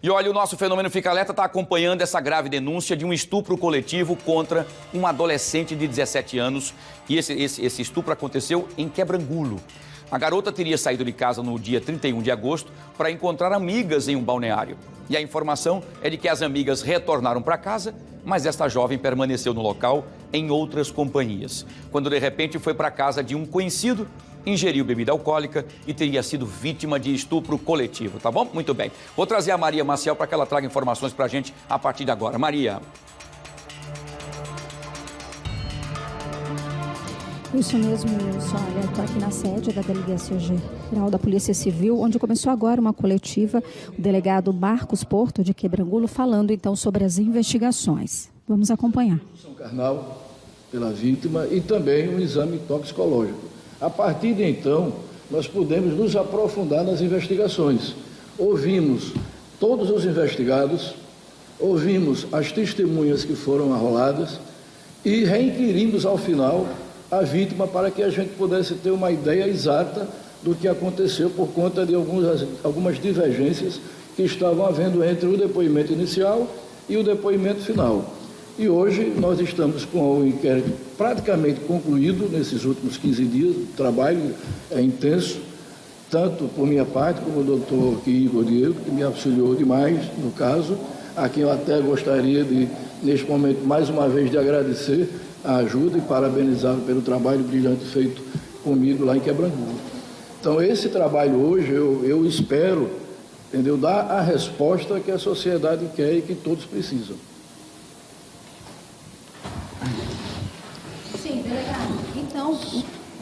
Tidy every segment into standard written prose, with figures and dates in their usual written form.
E olha, o nosso Fenômeno Fica Alerta está acompanhando essa grave denúncia de um estupro coletivo contra um adolescente de 17 anos. E esse estupro aconteceu em Quebrangulo. A garota teria saído de casa no dia 31 de agosto para encontrar amigas em um balneário. E a informação é de que as amigas retornaram para casa, mas esta jovem permaneceu no local em outras companhias. Quando de repente foi para a casa de um conhecido, ingeriu bebida alcoólica e teria sido vítima de estupro coletivo, tá bom? Muito bem. Vou trazer a Maria Maciel para que ela traga informações para a gente a partir de agora. Maria. Isso mesmo, Wilson. Olha, estou aqui na sede da Delegacia Geral da Polícia Civil, onde começou agora uma coletiva, o delegado Marcos Porto, de Quebrangulo, falando então sobre as investigações. Vamos acompanhar. Carnal pela vítima e também um exame toxicológico. A partir de então, nós pudemos nos aprofundar nas investigações. Ouvimos todos os investigados, ouvimos as testemunhas que foram arroladas e reinquirimos ao final a vítima para que a gente pudesse ter uma ideia exata do que aconteceu por conta de algumas divergências que estavam havendo entre o depoimento inicial e o depoimento final. E hoje nós estamos com o inquérito praticamente concluído nesses últimos 15 dias, o trabalho é intenso, tanto por minha parte como o doutor Igor Diego, que me auxiliou demais no caso, a quem eu até gostaria de, neste momento, mais uma vez, de agradecer a ajuda e parabenizá-lo pelo trabalho brilhante feito comigo lá em Quebrangulo. Então, esse trabalho hoje, eu espero, entendeu, dar a resposta que a sociedade quer e que todos precisam. Sim, delegado. Então...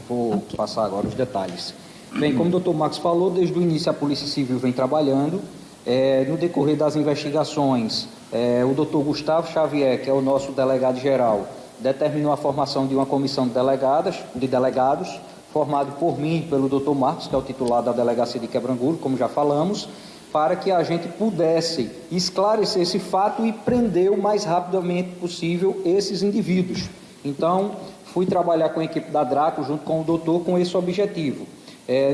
Vou passar agora os detalhes. Bem, como o doutor Marcos falou, desde o início a Polícia Civil vem trabalhando. No decorrer das investigações, o doutor Gustavo Xavier, que é o nosso delegado-geral, determinou a formação de uma comissão de delegados, formado por mim e pelo doutor Marcos, que é o titular da Delegacia de Quebrangulo, como já falamos, para que a gente pudesse esclarecer esse fato e prender o mais rapidamente possível esses indivíduos. Então, fui trabalhar com a equipe da Draco, junto com o doutor, com esse objetivo.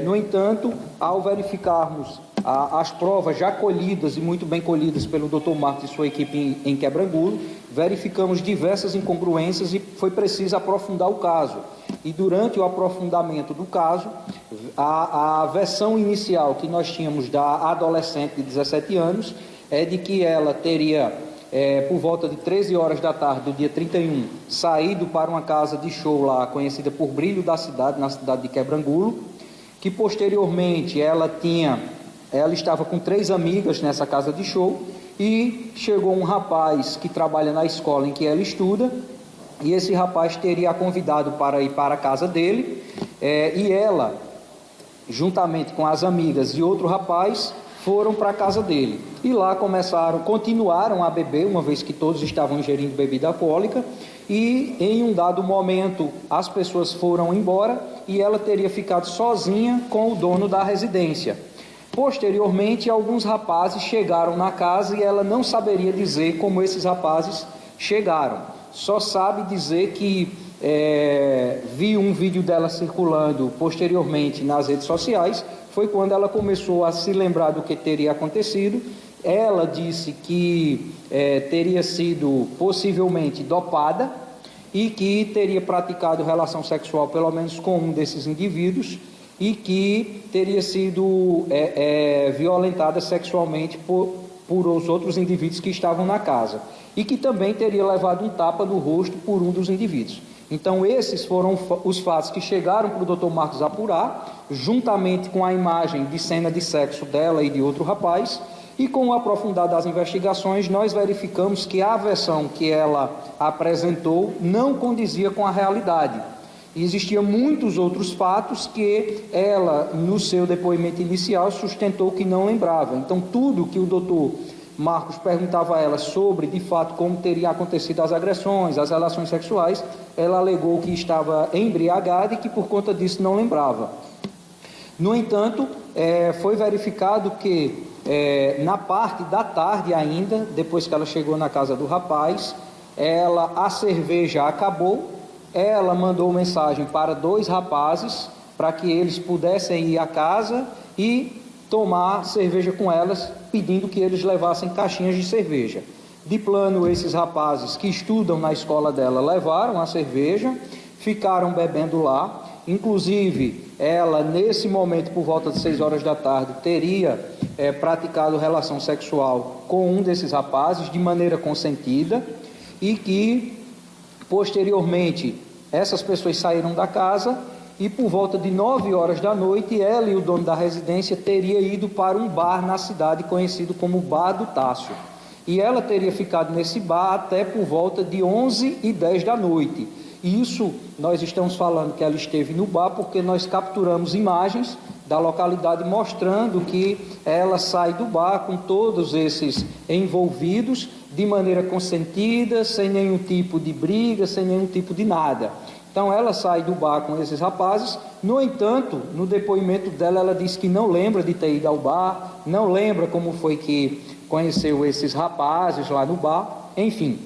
No entanto, ao verificarmos as provas já colhidas e muito bem colhidas pelo doutor Marcos e sua equipe em Quebrangulo, verificamos diversas incongruências e foi preciso aprofundar o caso. E durante o aprofundamento do caso, a versão inicial que nós tínhamos da adolescente de 17 anos é de que ela teria, por volta de 13 horas da tarde do dia 31, saído para uma casa de show lá, conhecida por Brilho da Cidade, na cidade de Quebrangulo, que posteriormente ela estava com 3 amigas nessa casa de show e chegou um rapaz que trabalha na escola em que ela estuda e esse rapaz teria a convidado para ir para a casa dele e ela, juntamente com as amigas e outro rapaz, foram para a casa dele e lá continuaram a beber, uma vez que todos estavam ingerindo bebida alcoólica, e em um dado momento as pessoas foram embora e ela teria ficado sozinha com o dono da residência. Posteriormente, alguns rapazes chegaram na casa e ela não saberia dizer como esses rapazes chegaram. Só sabe dizer que viu um vídeo dela circulando posteriormente nas redes sociais. Foi quando ela começou a se lembrar do que teria acontecido. Ela disse que teria sido possivelmente dopada e que teria praticado relação sexual pelo menos com um desses indivíduos e que teria sido violentada sexualmente por os outros indivíduos que estavam na casa e que também teria levado um tapa no rosto por um dos indivíduos. Então esses foram os fatos que chegaram para o doutor Marcos apurar, juntamente com a imagem de cena de sexo dela e de outro rapaz, e com o aprofundar das investigações nós verificamos que a versão que ela apresentou não condizia com a realidade. Existiam muitos outros fatos que ela, no seu depoimento inicial, sustentou que não lembrava. Então, tudo que o doutor Marcos perguntava a ela sobre, de fato, como teriam acontecido as agressões, as relações sexuais, ela alegou que estava embriagada e que, por conta disso, não lembrava. No entanto, foi verificado que, na parte da tarde ainda, depois que ela chegou na casa do rapaz, a cerveja acabou. Ela mandou mensagem para 2 rapazes para que eles pudessem ir à casa e tomar cerveja com elas, pedindo que eles levassem caixinhas de cerveja. De plano, esses rapazes que estudam na escola dela levaram a cerveja, ficaram bebendo lá. Inclusive, ela, nesse momento, por volta de 6 horas da tarde, teria praticado relação sexual com um desses rapazes de maneira consentida e que, posteriormente, essas pessoas saíram da casa e, por volta de 9 horas da noite, ela e o dono da residência teriam ido para um bar na cidade conhecido como Bar do Tássio. E ela teria ficado nesse bar até por volta de 11h10 da noite. Isso, nós estamos falando que ela esteve no bar porque nós capturamos imagens da localidade mostrando que ela sai do bar com todos esses envolvidos de maneira consentida, sem nenhum tipo de briga, sem nenhum tipo de nada. Então ela sai do bar com esses rapazes. No entanto, no depoimento dela, ela disse que não lembra de ter ido ao bar, não lembra como foi que conheceu esses rapazes lá no bar, enfim.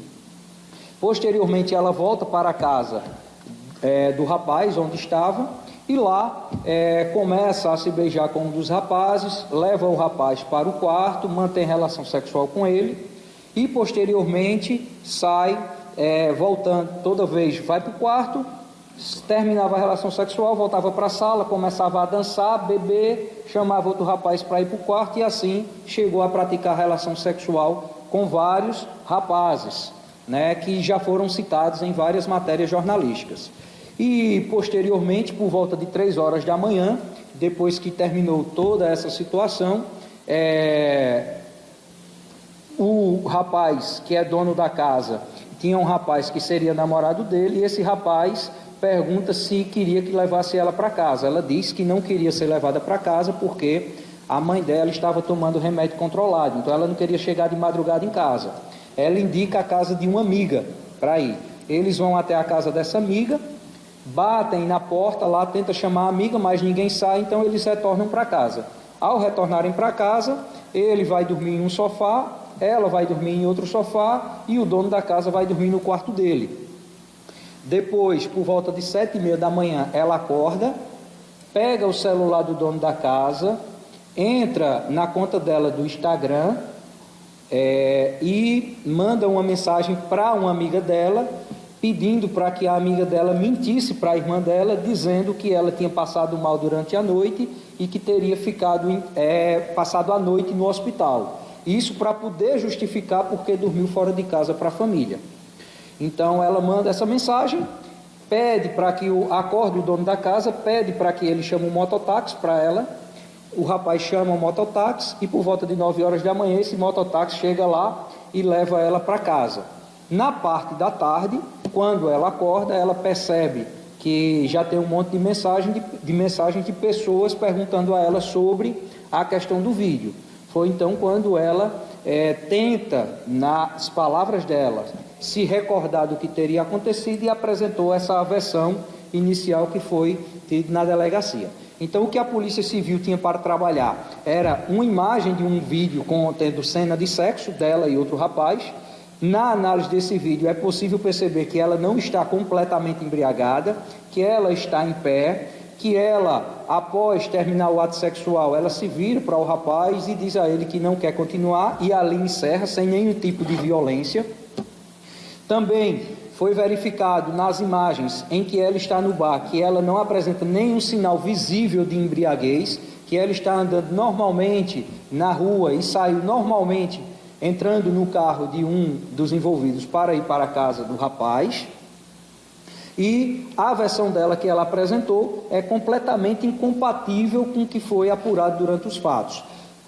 Posteriormente ela volta para a casa do rapaz onde estava e lá começa a se beijar com um dos rapazes, leva o rapaz para o quarto, mantém relação sexual com ele e posteriormente sai voltando, toda vez vai para o quarto, terminava a relação sexual, voltava para a sala, começava a dançar, beber, chamava outro rapaz para ir para o quarto e assim chegou a praticar relação sexual com vários rapazes, que já foram citados em várias matérias jornalísticas. E posteriormente, por volta de 3 horas da manhã, depois que terminou toda essa situação, o rapaz que é dono da casa tinha um rapaz que seria namorado dele e esse rapaz pergunta se queria que levasse ela para casa. Ela disse que não queria ser levada para casa porque a mãe dela estava tomando remédio controlado, então ela não queria chegar de madrugada em casa. Ela indica a casa de uma amiga para ir. Eles vão até a casa dessa amiga, batem na porta lá, tenta chamar a amiga, mas ninguém sai, então eles retornam para casa. Ao retornarem para casa, ele vai dormir em um sofá, ela vai dormir em outro sofá e o dono da casa vai dormir no quarto dele. Depois, por volta de 7h30 da manhã, ela acorda, pega o celular do dono da casa, entra na conta dela do Instagram e manda uma mensagem para uma amiga dela, pedindo para que a amiga dela mentisse para a irmã dela, dizendo que ela tinha passado mal durante a noite e que teria passado a noite no hospital. Isso para poder justificar porque dormiu fora de casa para a família. Então ela manda essa mensagem, pede para que acorde o dono da casa, pede para que ele chame um mototáxi para ela. O rapaz chama o mototáxi e por volta de 9 horas da manhã esse mototáxi chega lá e leva ela para casa. Na parte da tarde, quando ela acorda, ela percebe que já tem um monte de mensagens de pessoas perguntando a ela sobre a questão do vídeo. Foi então quando ela tenta, nas palavras dela, se recordar do que teria acontecido e apresentou essa versão inicial que foi tida na delegacia. Então, o que a Polícia Civil tinha para trabalhar era uma imagem de um vídeo contendo cena de sexo dela e outro rapaz. Na análise desse vídeo é possível perceber que ela não está completamente embriagada, que ela está em pé, que ela, após terminar o ato sexual, ela se vira para o rapaz e diz a ele que não quer continuar e ali encerra sem nenhum tipo de violência. Também foi verificado nas imagens em que ela está no bar que ela não apresenta nenhum sinal visível de embriaguez, que ela está andando normalmente na rua e saiu normalmente entrando no carro de um dos envolvidos para ir para a casa do rapaz. E a versão dela que ela apresentou é completamente incompatível com o que foi apurado durante os fatos.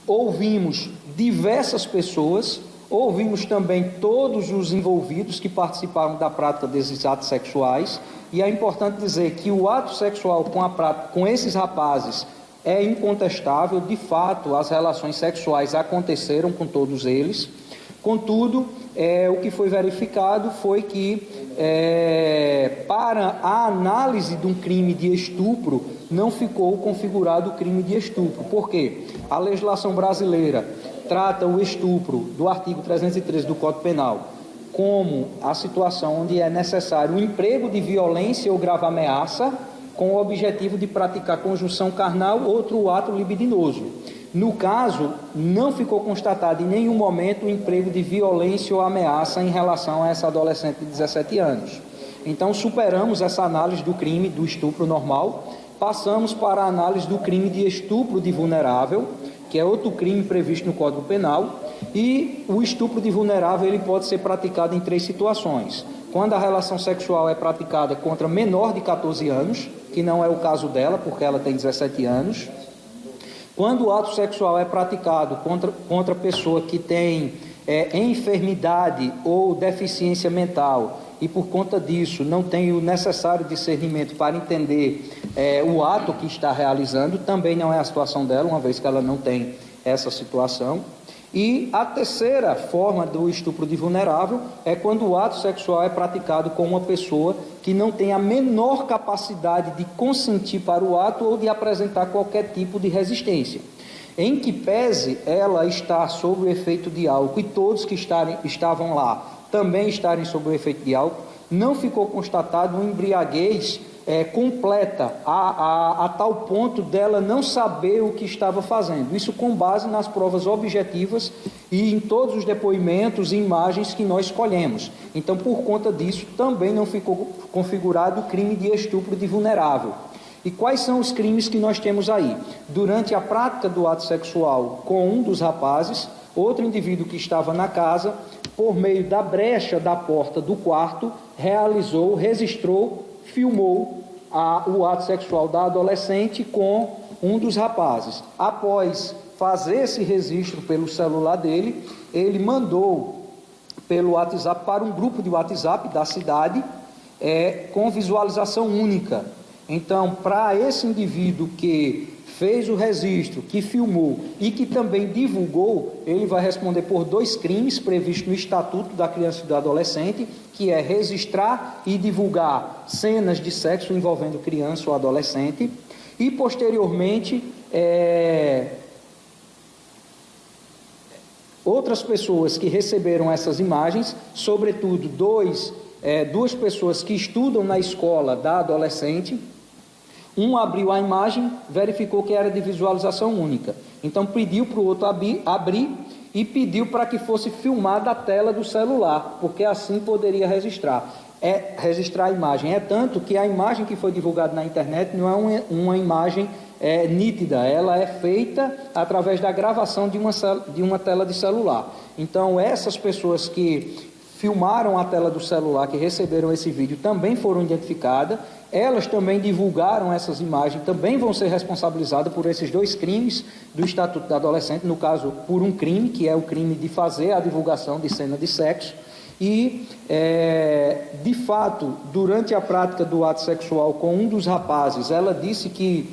Ouvimos diversas pessoas, ouvimos também todos os envolvidos que participaram da prática desses atos sexuais, e é importante dizer que o ato sexual com esses rapazes é incontestável, de fato as relações sexuais aconteceram com todos eles. Contudo, o que foi verificado foi que para a análise de um crime de estupro não ficou configurado o crime de estupro. Por quê? A legislação brasileira trata o estupro do artigo 313 do Código Penal como a situação onde é necessário o emprego de violência ou grave ameaça com o objetivo de praticar conjunção carnal ou outro ato libidinoso. No caso, não ficou constatado em nenhum momento o emprego de violência ou ameaça em relação a essa adolescente de 17 anos. Então, superamos essa análise do crime do estupro normal, passamos para a análise do crime de estupro de vulnerável, que é outro crime previsto no Código Penal, e o estupro de vulnerável ele pode ser praticado em 3 situações. Quando a relação sexual é praticada contra menor de 14 anos, que não é o caso dela, porque ela tem 17 anos. Quando o ato sexual é praticado contra pessoa que tem enfermidade ou deficiência mental e por conta disso não tem o necessário discernimento para entender o ato que está realizando, também não é a situação dela, uma vez que ela não tem essa situação. E a terceira forma do estupro de vulnerável é quando o ato sexual é praticado com uma pessoa que não tem a menor capacidade de consentir para o ato ou de apresentar qualquer tipo de resistência. Em que pese ela estar sob o efeito de álcool e todos que estavam lá também estarem sob o efeito de álcool, não ficou constatado uma embriaguez completa a tal ponto dela não saber o que estava fazendo. Isso com base nas provas objetivas e em todos os depoimentos e imagens que nós escolhemos. Então, por conta disso, também não ficou configurado o crime de estupro de vulnerável. E quais são os crimes que nós temos aí? Durante a prática do ato sexual com um dos rapazes, outro indivíduo que estava na casa, por meio da brecha da porta do quarto, registrou, filmou o ato sexual da adolescente com um dos rapazes. Após fazer esse registro pelo celular dele, ele mandou pelo WhatsApp para um grupo de WhatsApp da cidade com visualização única. Então, para esse indivíduo que fez o registro, que filmou e que também divulgou, ele vai responder por 2 crimes previstos no Estatuto da Criança e do Adolescente, que é registrar e divulgar cenas de sexo envolvendo criança ou adolescente, e posteriormente outras pessoas que receberam essas imagens, sobretudo duas pessoas que estudam na escola da adolescente. Um abriu a imagem, verificou que era de visualização única. Então pediu para o outro abrir e pediu para que fosse filmada a tela do celular, porque assim poderia registrar a imagem. É tanto que a imagem que foi divulgada na internet não é uma imagem nítida, ela é feita através da gravação de uma tela de celular. Então essas pessoas que filmaram a tela do celular, que receberam esse vídeo, também foram identificadas. Elas também divulgaram essas imagens, também vão ser responsabilizadas por esses 2 crimes do Estatuto da Adolescente, no caso, por um crime, que é o crime de fazer a divulgação de cena de sexo. E, de fato, durante a prática do ato sexual com um dos rapazes, ela disse que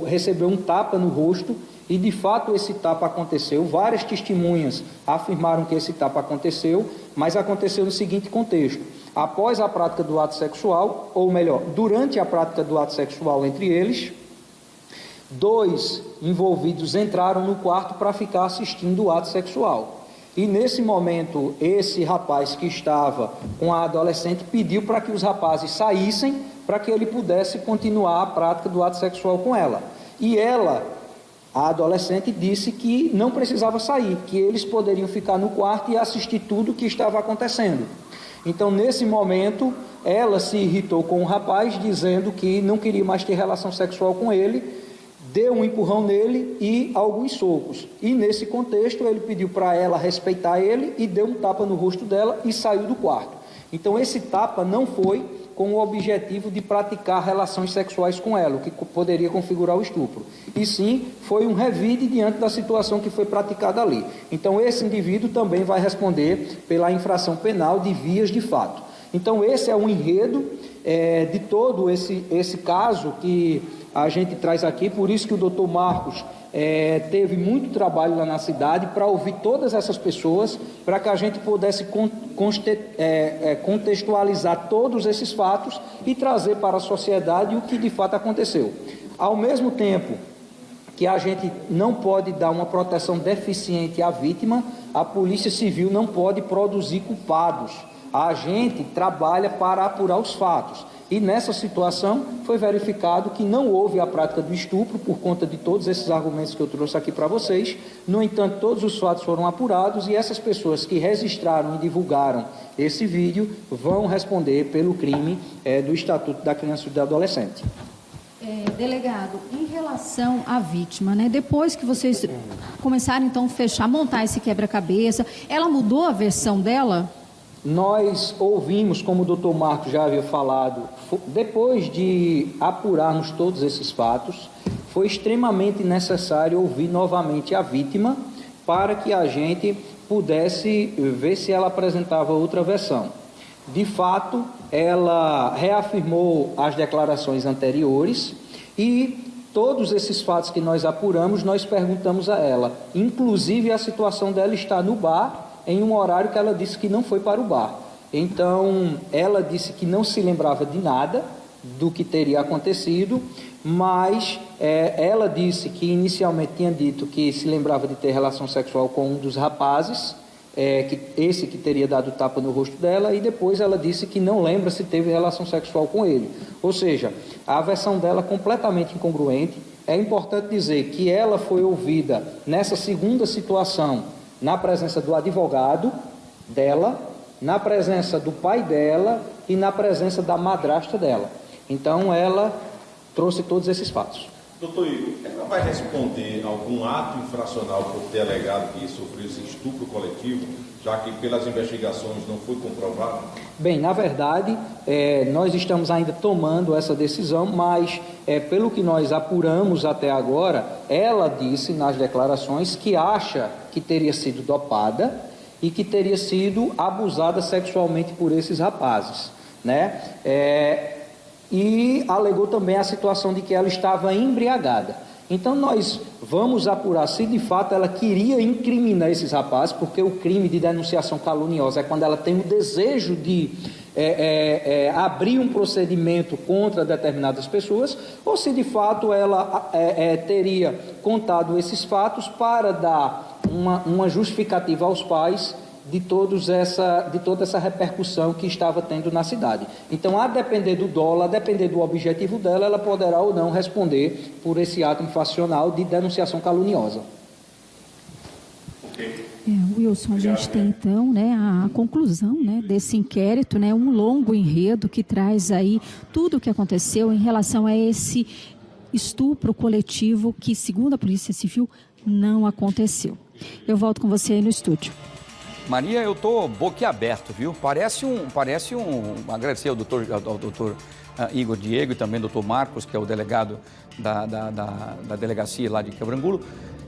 recebeu um tapa no rosto, e de fato esse tapa aconteceu. Várias testemunhas afirmaram que esse tapa aconteceu, mas aconteceu no seguinte contexto: após a prática do ato sexual, ou melhor, durante a prática do ato sexual entre eles, 2 envolvidos entraram no quarto para ficar assistindo o ato sexual. E nesse momento, esse rapaz que estava com a adolescente pediu para que os rapazes saíssem para que ele pudesse continuar a prática do ato sexual com ela. E a adolescente disse que não precisava sair, que eles poderiam ficar no quarto e assistir tudo o que estava acontecendo. Então, nesse momento, ela se irritou com o rapaz, dizendo que não queria mais ter relação sexual com ele, deu um empurrão nele e alguns socos. E nesse contexto, ele pediu para ela respeitar ele e deu um tapa no rosto dela e saiu do quarto. Então, esse tapa não foi com o objetivo de praticar relações sexuais com ela, o que poderia configurar o estupro. E sim, foi um revide diante da situação que foi praticada ali. Então, esse indivíduo também vai responder pela infração penal de vias de fato. Então, esse é o enredo de todo esse caso que a gente traz aqui, por isso que o doutor Marcos teve muito trabalho lá na cidade para ouvir todas essas pessoas, para que a gente pudesse contextualizar todos esses fatos e trazer para a sociedade o que de fato aconteceu. Ao mesmo tempo que a gente não pode dar uma proteção deficiente à vítima, a Polícia Civil não pode produzir culpados. A gente trabalha para apurar os fatos. E nessa situação foi verificado que não houve a prática do estupro por conta de todos esses argumentos que eu trouxe aqui para vocês. No entanto, todos os fatos foram apurados e essas pessoas que registraram e divulgaram esse vídeo vão responder pelo crime do Estatuto da Criança e do Adolescente. Delegado, em relação à vítima, né? Depois que vocês começaram então a montar esse quebra-cabeça, ela mudou a versão dela? Nós ouvimos, como o doutor Marcos já havia falado, depois de apurarmos todos esses fatos, foi extremamente necessário ouvir novamente a vítima para que a gente pudesse ver se ela apresentava outra versão. De fato, ela reafirmou as declarações anteriores e todos esses fatos que nós apuramos, nós perguntamos a ela. Inclusive, a situação dela está no bar, em um horário que ela disse que não foi para o bar. Então, ela disse que não se lembrava de nada do que teria acontecido, mas ela disse que inicialmente tinha dito que se lembrava de ter relação sexual com um dos rapazes, esse que teria dado tapa no rosto dela, e depois ela disse que não lembra se teve relação sexual com ele. Ou seja, a versão dela é completamente incongruente. É importante dizer que ela foi ouvida nessa segunda situação, na presença do advogado dela, na presença do pai dela e na presença da madrasta dela. Então, ela trouxe todos esses fatos. Doutor Igor, ela vai responder algum ato infracional por ter alegado que sofreu esse estupro coletivo, já que pelas investigações não foi comprovado? Bem, na verdade, nós estamos ainda tomando essa decisão, mas pelo que nós apuramos até agora, ela disse nas declarações que acha que teria sido dopada e que teria sido abusada sexualmente por esses rapazes, né? E alegou também a situação de que ela estava embriagada. Então nós vamos apurar se de fato ela queria incriminar esses rapazes, porque o crime de denunciação caluniosa é quando ela tem o desejo de abrir um procedimento contra determinadas pessoas, ou se de fato ela teria contado esses fatos para dar uma justificativa aos pais de toda essa repercussão que estava tendo na cidade. Então, a depender do dolo, a depender do objetivo dela, ela poderá ou não responder por esse ato infracional de denunciação caluniosa. Wilson, a gente tem então, né, a conclusão, né, desse inquérito, né, um longo enredo que traz aí tudo o que aconteceu em relação a esse estupro coletivo que, segundo a Polícia Civil, não aconteceu. Eu volto com você aí no estúdio. Maria, eu estou boquiaberto, viu? Parece um... Agradecer ao doutor Igor Diego e também ao doutor Marcos, que é o delegado da delegacia lá de Quebrangulo.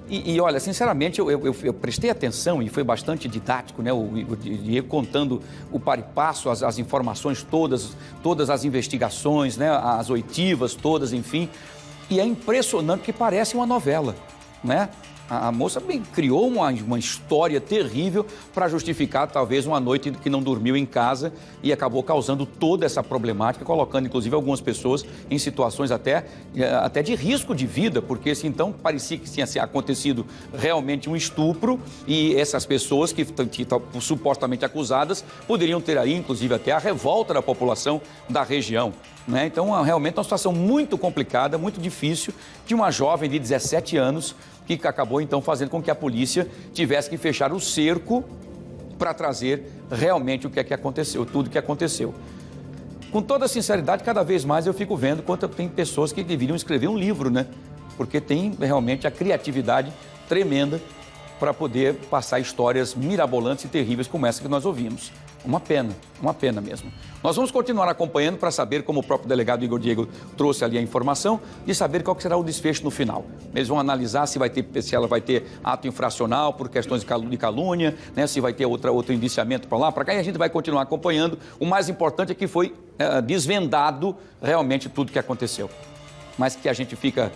E olha, sinceramente, eu prestei atenção e foi bastante didático, né? O Igor Diego contando o par e passo, as informações todas as investigações, né? As oitivas todas, enfim. E é impressionante que parece uma novela, né? A moça criou uma história terrível para justificar talvez uma noite que não dormiu em casa e acabou causando toda essa problemática, colocando inclusive algumas pessoas em situações até de risco de vida, porque então parecia que tinha acontecido realmente um estupro e essas pessoas que estão supostamente acusadas poderiam ter aí inclusive até a revolta da população da região, né? Então realmente é uma situação muito complicada, muito difícil, de uma jovem de 17 anos que acabou então fazendo com que a polícia tivesse que fechar o cerco para trazer realmente o que é que aconteceu, tudo que aconteceu. Com toda sinceridade, cada vez mais eu fico vendo quanto tem pessoas que deveriam escrever um livro, né? Porque tem realmente a criatividade tremenda para poder passar histórias mirabolantes e terríveis como essa que nós ouvimos. Uma pena mesmo. Nós vamos continuar acompanhando para saber, como o próprio delegado Igor Diego trouxe ali a informação, de saber qual que será o desfecho no final. Eles vão analisar se ela vai ter ato infracional por questões de calúnia, né? Se vai ter outro indiciamento para lá, para cá, e a gente vai continuar acompanhando. O mais importante é que foi desvendado realmente tudo que aconteceu. Mas que a gente fica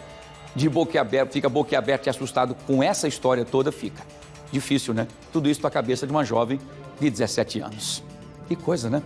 boquiaberto e assustado com essa história toda, fica. Difícil, né? Tudo isso para a cabeça de uma jovem de 17 anos. Que coisa, né?